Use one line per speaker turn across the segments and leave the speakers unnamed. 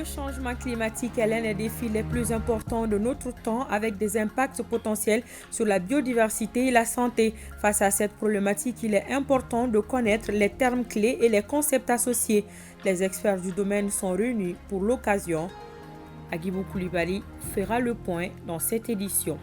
Le changement climatique est l'un des défis les plus importants de notre temps avec des impacts potentiels sur la biodiversité et la santé. Face à cette problématique, il est important de connaître les termes clés et les concepts associés. Les experts du domaine sont réunis pour l'occasion. Agibou Koulibaly fera le point dans cette édition.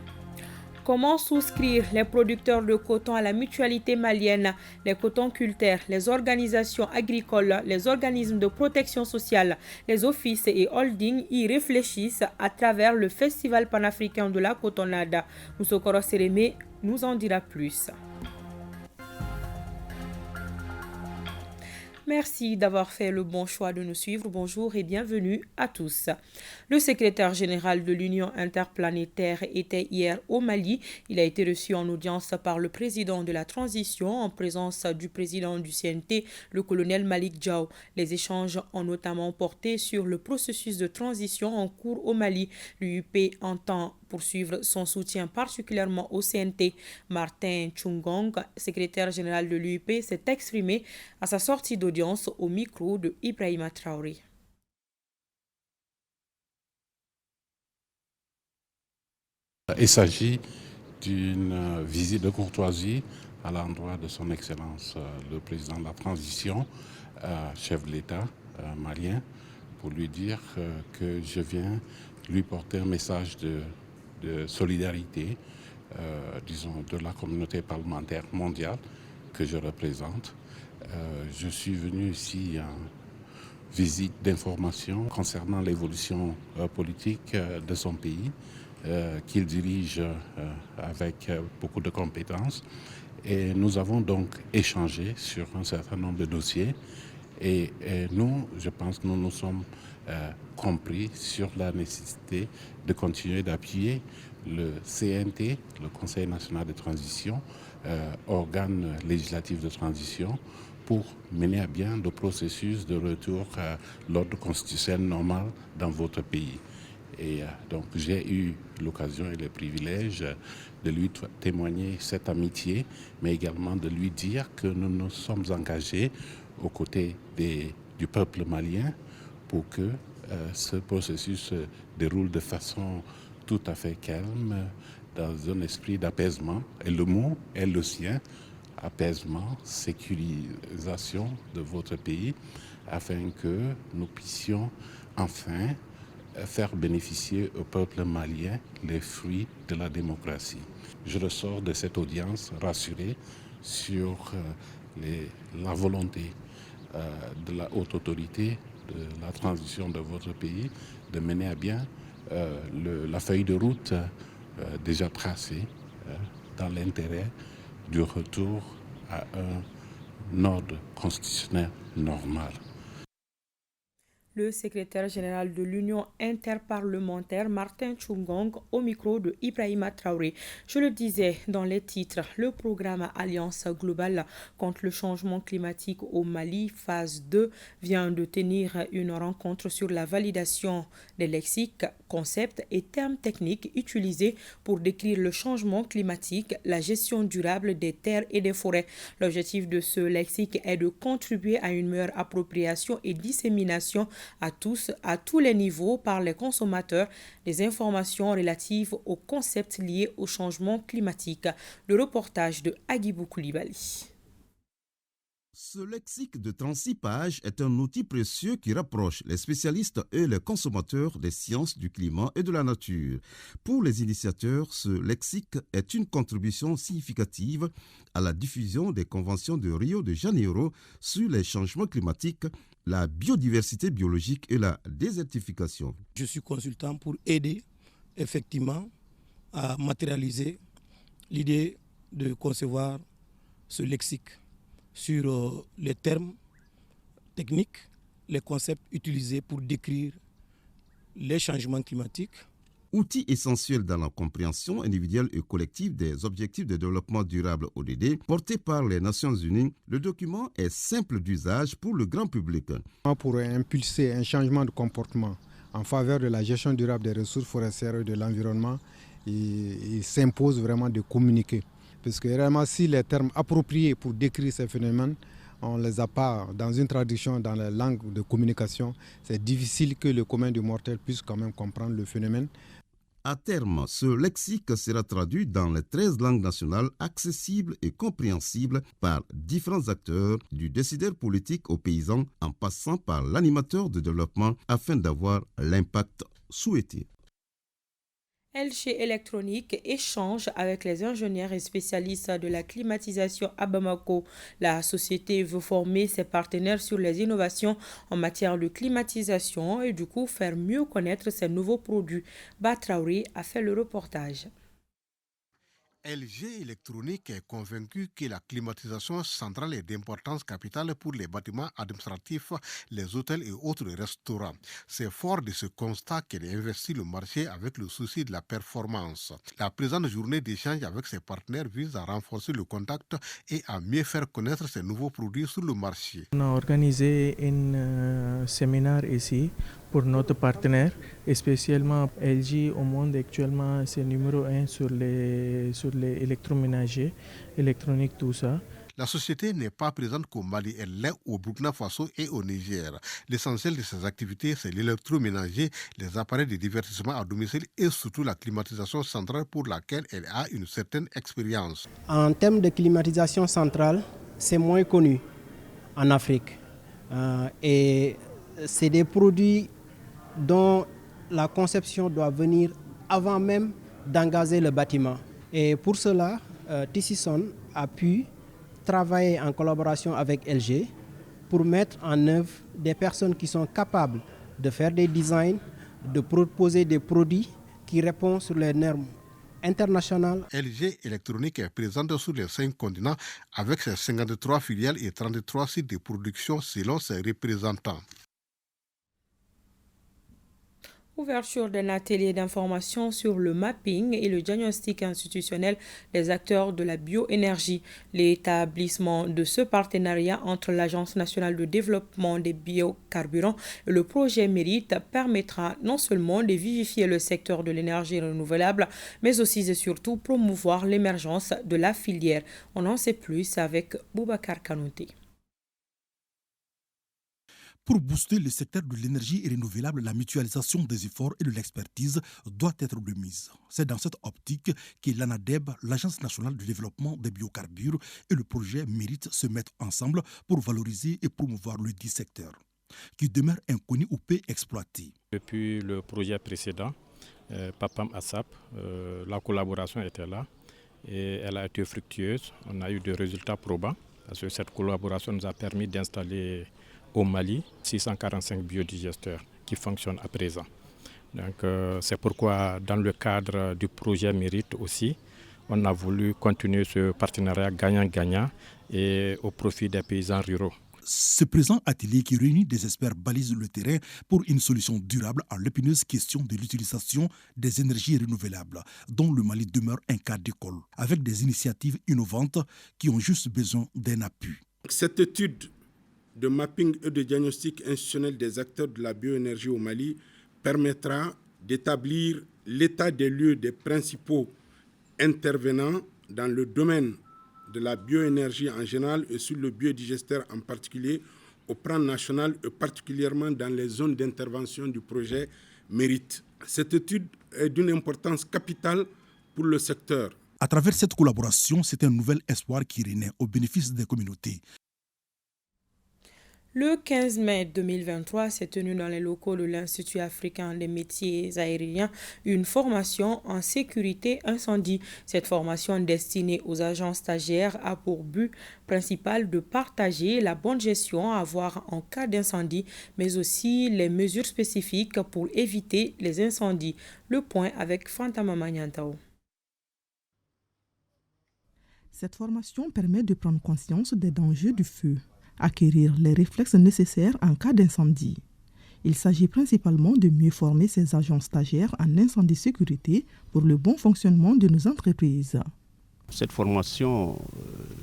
Comment souscrire les producteurs de coton à la mutualité malienne, les cotonculteurs, les organisations agricoles, les organismes de protection sociale, les offices et holdings y réfléchissent à travers le Festival panafricain de la cotonnade. Moussokoro Sereme nous en dira plus. Merci d'avoir fait le bon choix de nous suivre. Bonjour et bienvenue à tous. Le secrétaire général de l'Union interplanétaire était hier au Mali. Il a été reçu en audience par le président de la transition en présence du président du CNT, le colonel Malik Diaw. Les échanges ont notamment porté sur le processus de transition en cours au Mali. L'UUP entend poursuivre son soutien particulièrement au CNT. Martin Tchoungong, secrétaire général de l'UUP, s'est exprimé à sa sortie d'audience au micro de Ibrahima Traoré.
Il s'agit d'une visite de courtoisie à l'endroit de son Excellence le président de la transition, chef de l'État malien, pour lui dire que je viens lui porter un message de solidarité, disons, de la communauté parlementaire mondiale que je représente. Je suis venu ici en visite d'information concernant l'évolution politique de son pays, qu'il dirige avec beaucoup de compétences. Et nous avons donc échangé sur un certain nombre de dossiers. Et nous, je pense que nous nous sommes compris sur la nécessité de continuer d'appuyer le CNT, le Conseil national de transition, organe législatif de transition, pour mener à bien le processus de retour à l'ordre constitutionnel normal dans votre pays. Et donc j'ai eu l'occasion et le privilège de lui témoigner cette amitié, mais également de lui dire que nous nous sommes engagés aux côtés du peuple malien pour que ce processus se déroule de façon tout à fait calme, dans un esprit d'apaisement. Et le mot est le sien, apaisement, sécurisation de votre pays, afin que nous puissions enfin faire bénéficier au peuple malien les fruits de la démocratie. Je ressors de cette audience rassuré sur la volonté de la haute autorité de la transition de votre pays de mener à bien la feuille de route déjà tracée dans l'intérêt du retour à un ordre constitutionnel normal.
Le secrétaire général de l'Union interparlementaire, Martin Tchoungong, au micro de Ibrahima Traoré. Je le disais dans les titres, le programme Alliance globale contre le changement climatique au Mali, phase 2, vient de tenir une rencontre sur la validation des lexiques, concepts et termes techniques utilisés pour décrire le changement climatique, la gestion durable des terres et des forêts. L'objectif de ce lexique est de contribuer à une meilleure appropriation et dissémination à tous les niveaux par les consommateurs des informations relatives aux concepts liés au changement climatique. Le reportage de Agibou Koulibaly.
Ce lexique de 36 pages est un outil précieux qui rapproche les spécialistes et les consommateurs des sciences du climat et de la nature. Pour les initiateurs, ce lexique est une contribution significative à la diffusion des conventions de Rio de Janeiro sur les changements climatiques, la biodiversité biologique et la désertification.
Je suis consultant pour aider effectivement à matérialiser l'idée de concevoir ce lexique sur les termes techniques, les concepts utilisés pour décrire les changements climatiques.
Outil essentiel dans la compréhension individuelle et collective des objectifs de développement durable ODD, porté par les Nations Unies, le document est simple d'usage pour le grand public.
Pour impulser un changement de comportement en faveur de la gestion durable des ressources forestières et de l'environnement, il s'impose vraiment de communiquer. Parce que réellement, si les termes appropriés pour décrire ces phénomènes on ne les a pas dans une traduction dans la langue de communication, c'est difficile que le commun du mortel puisse quand même comprendre le phénomène.
À terme, ce lexique sera traduit dans les 13 langues nationales accessibles et compréhensibles par différents acteurs, du décideur politique aux paysans en passant par l'animateur de développement afin d'avoir l'impact souhaité.
LG Électronique échange avec les ingénieurs et spécialistes de la climatisation à Bamako. La société veut former ses partenaires sur les innovations en matière de climatisation et du coup faire mieux connaître ses nouveaux produits. Batraouri a fait le reportage.
LG Électronique est convaincu que la climatisation centrale est d'importance capitale pour les bâtiments administratifs, les hôtels et autres restaurants. C'est fort de ce constat qu'elle investit le marché avec le souci de la performance. La présente journée d'échange avec ses partenaires vise à renforcer le contact et à mieux faire connaître ses nouveaux produits sur le marché.
On a organisé un séminaire ici pour notre partenaire, et spécialement LG au monde actuellement c'est numéro 1 sur les électroménagers, électronique, tout ça.
La société n'est pas présente qu'au Mali, elle l'est au Burkina Faso et au Niger. L'essentiel de ses activités, c'est l'électroménager, les appareils de divertissement à domicile et surtout la climatisation centrale pour laquelle elle a une certaine expérience.
En termes de climatisation centrale, c'est moins connu en Afrique. Et c'est des produits dont la conception doit venir avant même d'engager le bâtiment. Et pour cela, Tissison a pu travailler en collaboration avec LG pour mettre en œuvre des personnes qui sont capables de faire des designs, de proposer des produits qui répondent sur les normes internationales.
LG Électronique est présente sur les 5 continents avec ses 53 filiales et 33 sites de production selon ses représentants.
Ouverture d'un atelier d'information sur le mapping et le diagnostic institutionnel des acteurs de la bioénergie. L'établissement de ce partenariat entre l'Agence nationale de développement des biocarburants et le projet Mérite permettra non seulement de vivifier le secteur de l'énergie renouvelable, mais aussi et surtout promouvoir l'émergence de la filière. On en sait plus avec Boubacar Kanouté.
Pour booster le secteur de l'énergie renouvelable, la mutualisation des efforts et de l'expertise doit être de mise. C'est dans cette optique que l'ANADEB, l'Agence nationale de développement des biocarburants et le projet Mérite se mettent ensemble pour valoriser et promouvoir le dit secteur, qui demeure inconnu ou peu exploité.
Depuis le projet précédent, Papam ASAP, la collaboration était là et elle a été fructueuse. On a eu des résultats probants parce que cette collaboration nous a permis d'installer au Mali 645 biodigesteurs qui fonctionnent à présent. Donc, c'est pourquoi dans le cadre du projet Mérite aussi, on a voulu continuer ce partenariat gagnant-gagnant et au profit des paysans ruraux.
Ce présent atelier qui réunit des experts balise le terrain pour une solution durable à l'épineuse question de l'utilisation des énergies renouvelables, dont le Mali demeure un cas d'école, avec des initiatives innovantes qui ont juste besoin d'un appui.
Cette étude de mapping et de diagnostic institutionnel des acteurs de la bioénergie au Mali permettra d'établir l'état des lieux des principaux intervenants dans le domaine de la bioénergie en général et sur le biodigesteur en particulier au plan national et particulièrement dans les zones d'intervention du projet Mérite. Cette étude est d'une importance capitale pour le secteur.
À travers cette collaboration, c'est un nouvel espoir qui renaît au bénéfice des communautés.
Le 15 mai 2023 s'est tenu dans les locaux de l'Institut africain des métiers aériens une formation en sécurité incendie. Cette formation destinée aux agents stagiaires a pour but principal de partager la bonne gestion à avoir en cas d'incendie, mais aussi les mesures spécifiques pour éviter les incendies. Le point avec Fantama Magnantao.
Cette formation permet de prendre conscience des dangers du feu, acquérir les réflexes nécessaires en cas d'incendie. Il s'agit principalement de mieux former ces agents stagiaires en incendie sécurité pour le bon fonctionnement de nos entreprises.
Cette formation,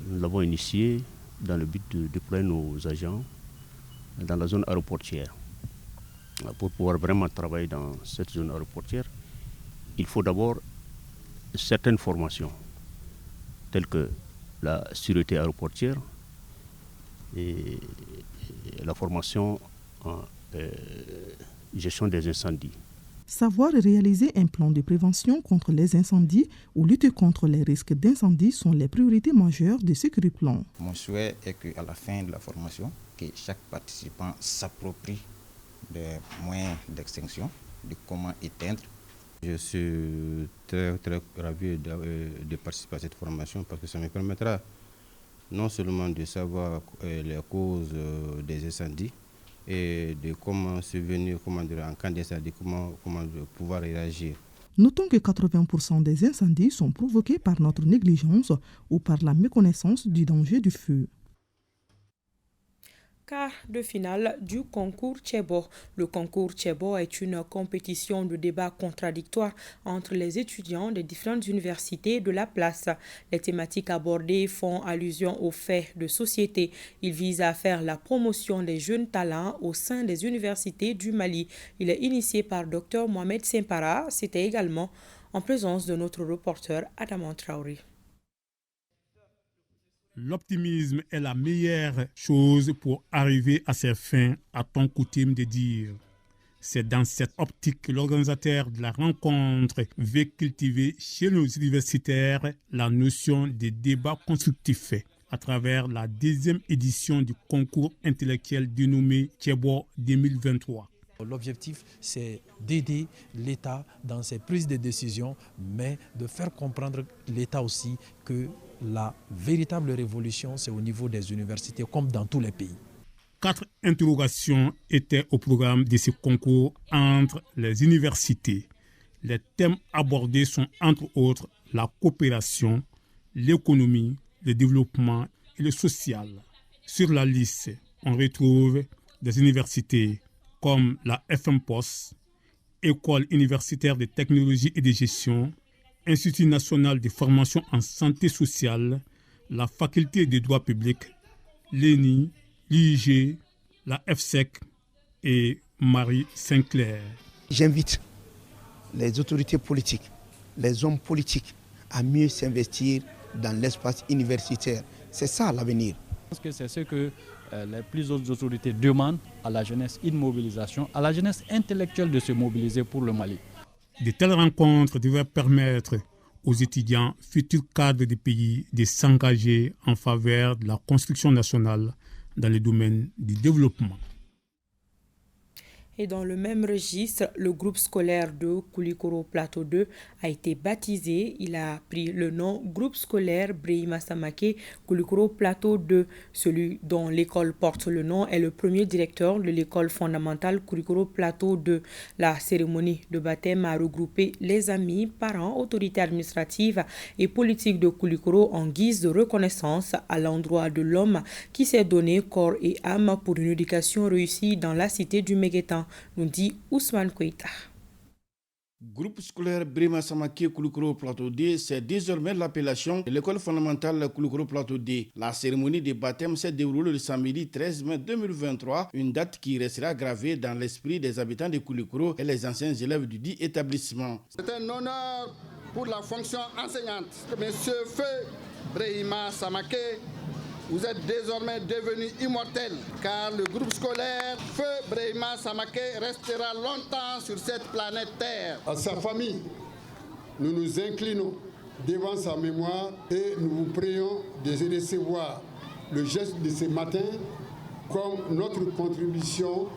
nous l'avons initiée dans le but de déployer nos agents dans la zone aéroportière. Pour pouvoir vraiment travailler dans cette zone aéroportière, il faut d'abord certaines formations, telles que la sûreté aéroportière, et la formation en gestion des incendies.
Savoir réaliser un plan de prévention contre les incendies ou lutter contre les risques d'incendie sont les priorités majeures de ce curriculum.
Mon souhait est qu'à la fin de la formation, que chaque participant s'approprie des moyens d'extinction, de comment éteindre. Je suis très ravi de participer à cette formation parce que ça me permettra non seulement de savoir les causes des incendies et de comment subvenir, en cas d'incendie, comment pouvoir réagir.
Notons que 80% des incendies sont provoqués par notre négligence ou par la méconnaissance du danger du feu.
Quart de finale du concours Tchebo. Le concours Tchebo est une compétition de débat contradictoire entre les étudiants des différentes universités de la place. Les thématiques abordées font allusion aux faits de société. Il vise à faire la promotion des jeunes talents au sein des universités du Mali. Il est initié par Dr Mohamed Sempara. C'était également en présence de notre reporter Adam Traoré.
L'optimisme est la meilleure chose pour arriver à ses fins, a-t-on coutume de dire. C'est dans cette optique que l'organisateur de la rencontre veut cultiver chez nos universitaires la notion de débat constructif à travers la 2e édition du concours intellectuel dénommé Tchebo 2023.
L'objectif, c'est d'aider l'État dans ses prises de décision, mais de faire comprendre l'État aussi que la véritable révolution, c'est au niveau des universités, comme dans tous les pays.
4 interrogations étaient au programme de ce concours entre les universités. Les thèmes abordés sont entre autres la coopération, l'économie, le développement et le social. Sur la liste, on retrouve des universités comme la FMPOS, École universitaire de technologie et de gestion, Institut national de formation en santé sociale, la faculté de droit public, l'ENI, l'IIG, la FSEC et Marie Sinclair.
J'invite les autorités politiques, les hommes politiques à mieux s'investir dans l'espace universitaire. C'est ça l'avenir.
Je pense que c'est ce que les plus hautes autorités demandent à la jeunesse, une mobilisation, à la jeunesse intellectuelle de se mobiliser pour le Mali.
De telles rencontres devraient permettre aux étudiants, futurs cadres du pays, de s'engager en faveur de la construction nationale dans le domaine du développement.
Et dans le même registre, le groupe scolaire de Koulikoro Plateau 2 a été baptisé. Il a pris le nom Groupe scolaire Brehima Samake Koulikoro Plateau 2. Celui dont l'école porte le nom est le premier directeur de l'école fondamentale Koulikoro Plateau 2. La cérémonie de baptême a regroupé les amis, parents, autorités administratives et politiques de Koulikoro en guise de reconnaissance à l'endroit de l'homme qui s'est donné corps et âme pour une éducation réussie dans la cité du Méguétan, nous dit Ousmane Kouita.
Groupe scolaire Brehima Samake Koulikoro Plateau D, c'est désormais l'appellation de l'école fondamentale Koulikoro Plateau D. La cérémonie de baptême s'est déroulée le samedi 13 mai 2023, une date qui restera gravée dans l'esprit des habitants de Koulikoro et les anciens élèves du dit établissement.
C'est un honneur pour la fonction enseignante. Monsieur Feu Brehima Samake, vous êtes désormais devenu immortel, car le groupe scolaire Feu Brehima Samake restera longtemps sur cette planète Terre.
À sa famille, nous nous inclinons devant sa mémoire et nous vous prions de recevoir le geste de ce matin comme notre contribution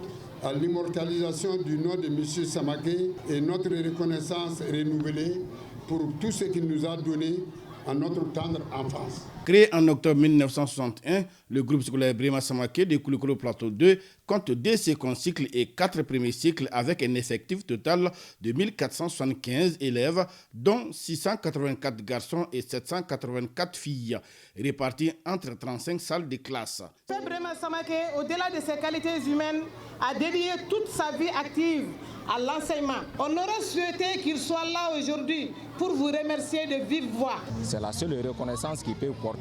à l'immortalisation du nom de M. Samake et notre reconnaissance renouvelée pour tout ce qu'il nous a donné à notre tendre enfance.
Créé en octobre 1961, le groupe scolaire Brehima Samake de Koulikoro Plateau 2 compte 2 seconds cycles et 4 premiers cycles avec un effectif total de 1475 élèves, dont 684 garçons et 784 filles, répartis entre 35 salles de classe.
Brehima Samake, au-delà de ses qualités humaines, a dédié toute sa vie active à l'enseignement. On aurait souhaité qu'il soit là aujourd'hui pour vous remercier de vive voix.
C'est la seule reconnaissance qu'il peut porter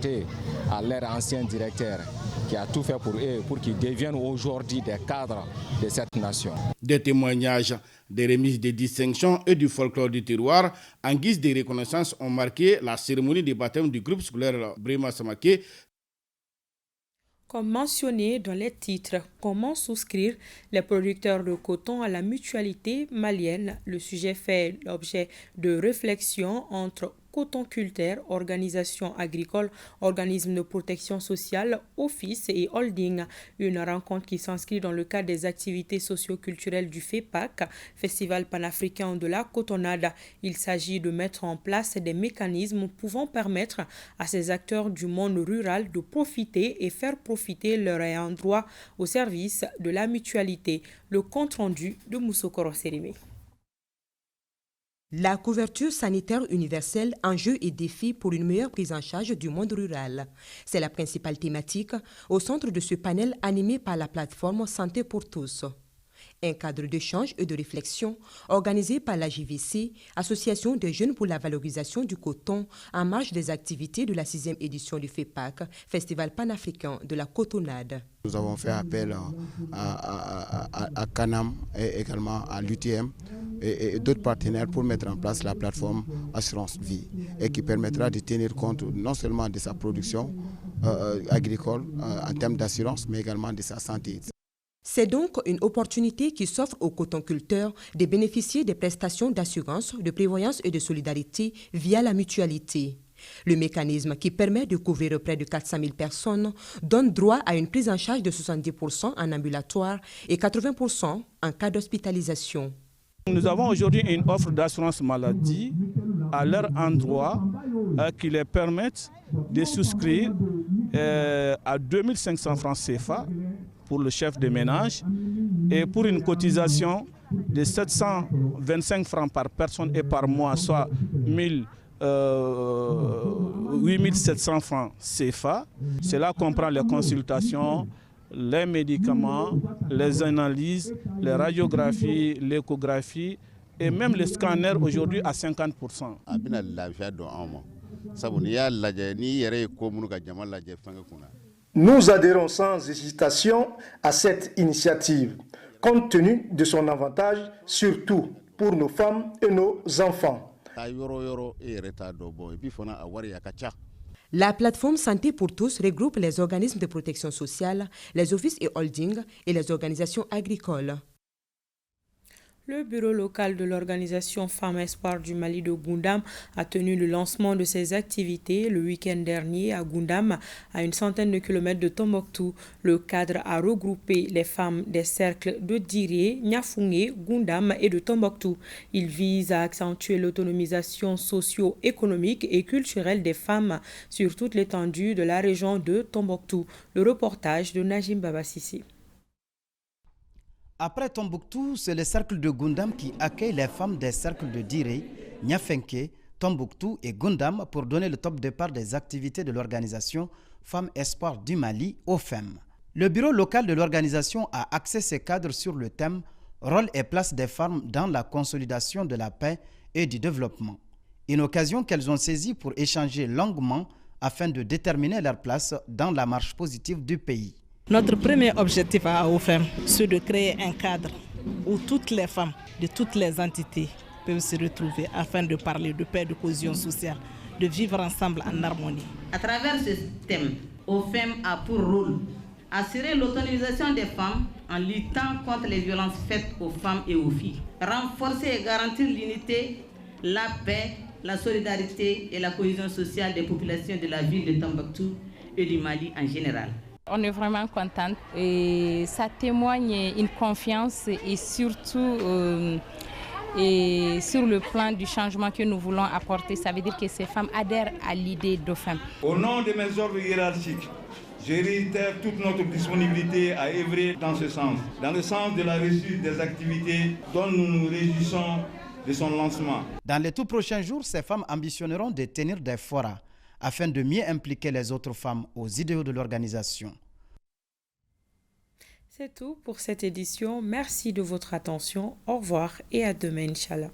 à leur ancien directeur qui a tout fait pour eux, pour qu'ils deviennent aujourd'hui des cadres de cette nation.
Des témoignages, des remises de distinctions et du folklore du terroir en guise de reconnaissance ont marqué la cérémonie de baptême du groupe scolaire Brehima Samake.
Comme mentionné dans les titres, comment souscrire les producteurs de coton à la mutualité malienne? Le sujet fait l'objet de réflexions entre cotonculteurs, organisations agricoles, organismes de protection sociale, office et holding. Une rencontre qui s'inscrit dans le cadre des activités socio-culturelles du FEPAC, Festival panafricain de la cotonnade. Il s'agit de mettre en place des mécanismes pouvant permettre à ces acteurs du monde rural de profiter et faire profiter leur ayant droit au service de la mutualité. Le compte-rendu de Moussokoro Sérimé.
La couverture sanitaire universelle, enjeux et défis pour une meilleure prise en charge du monde rural. C'est la principale thématique au centre de ce panel animé par la plateforme Santé pour tous. Un cadre d'échange et de réflexion organisé par la JVC, Association des jeunes pour la valorisation du coton, en marge des activités de la 6e édition du FEPAC, Festival panafricain de la cotonnade.
Nous avons fait appel à Canam et également à l'UTM et d'autres partenaires pour mettre en place la plateforme Assurance Vie et qui permettra de tenir compte non seulement de sa production agricole en termes d'assurance, mais également de sa santé.
C'est donc une opportunité qui s'offre aux cotonculteurs de bénéficier des prestations d'assurance, de prévoyance et de solidarité via la mutualité. Le mécanisme qui permet de couvrir près de 400 000 personnes donne droit à une prise en charge de 70% en ambulatoire et 80% en cas d'hospitalisation.
Nous avons aujourd'hui une offre d'assurance maladie à leur endroit qui les permettent de souscrire à 2500 francs CFA pour le chef de ménage et pour une cotisation de 725 francs par personne et par mois, soit 8700 francs CFA. Cela comprend les consultations, les médicaments, les analyses, les radiographies, l'échographie et même les scanners aujourd'hui à 50%.
Nous adhérons sans hésitation à cette initiative, compte tenu de son avantage, surtout pour nos femmes et nos enfants.
La plateforme Santé pour tous regroupe les organismes de protection sociale, les offices et holdings et les organisations agricoles.
Le bureau local de l'organisation Femmes Espoir du Mali de Goundam a tenu le lancement de ses activités le week-end dernier à Goundam, à une centaine de kilomètres de Tombouctou. Le cadre a regroupé les femmes des cercles de Diré, Niafungé, Goundam et de Tombouctou. Il vise à accentuer l'autonomisation socio-économique et culturelle des femmes sur toute l'étendue de la région de Tombouctou. Le reportage de Najim Babasisi.
Après Tombouctou, c'est le cercle de Goundam qui accueille les femmes des cercles de Diré, Niafenke, Tombouctou et Goundam pour donner le top départ des activités de l'organisation Femmes Espoir du Mali, OFEM. Le bureau local de l'organisation a axé ses cadres sur le thème « Rôle et place des femmes dans la consolidation de la paix et du développement ». Une occasion qu'elles ont saisie pour échanger longuement afin de déterminer leur place dans la marche positive du pays.
Notre premier objectif à OFEM, c'est de créer un cadre où toutes les femmes de toutes les entités peuvent se retrouver afin de parler de paix, de cohésion sociale, de vivre ensemble en harmonie.
À travers ce thème, OFEM a pour rôle assurer l'autonomisation des femmes en luttant contre les violences faites aux femmes et aux filles, renforcer et garantir l'unité, la paix, la solidarité et la cohésion sociale des populations de la ville de Tombouctou et du Mali en général.
On est vraiment contente et ça témoigne une confiance et surtout et sur le plan du changement que nous voulons apporter. Ça veut dire que ces femmes adhèrent à l'idée d'OFEM.
Au nom de mes ordres hiérarchiques, je réitère toute notre disponibilité à œuvrer dans ce sens, dans le sens de la réussite des activités dont nous nous réjouissons de son lancement.
Dans les tout prochains jours, ces femmes ambitionneront de tenir des forats afin de mieux impliquer les autres femmes aux idéaux de l'organisation.
C'est tout pour cette édition. Merci de votre attention. Au revoir et à demain, Inch'Allah.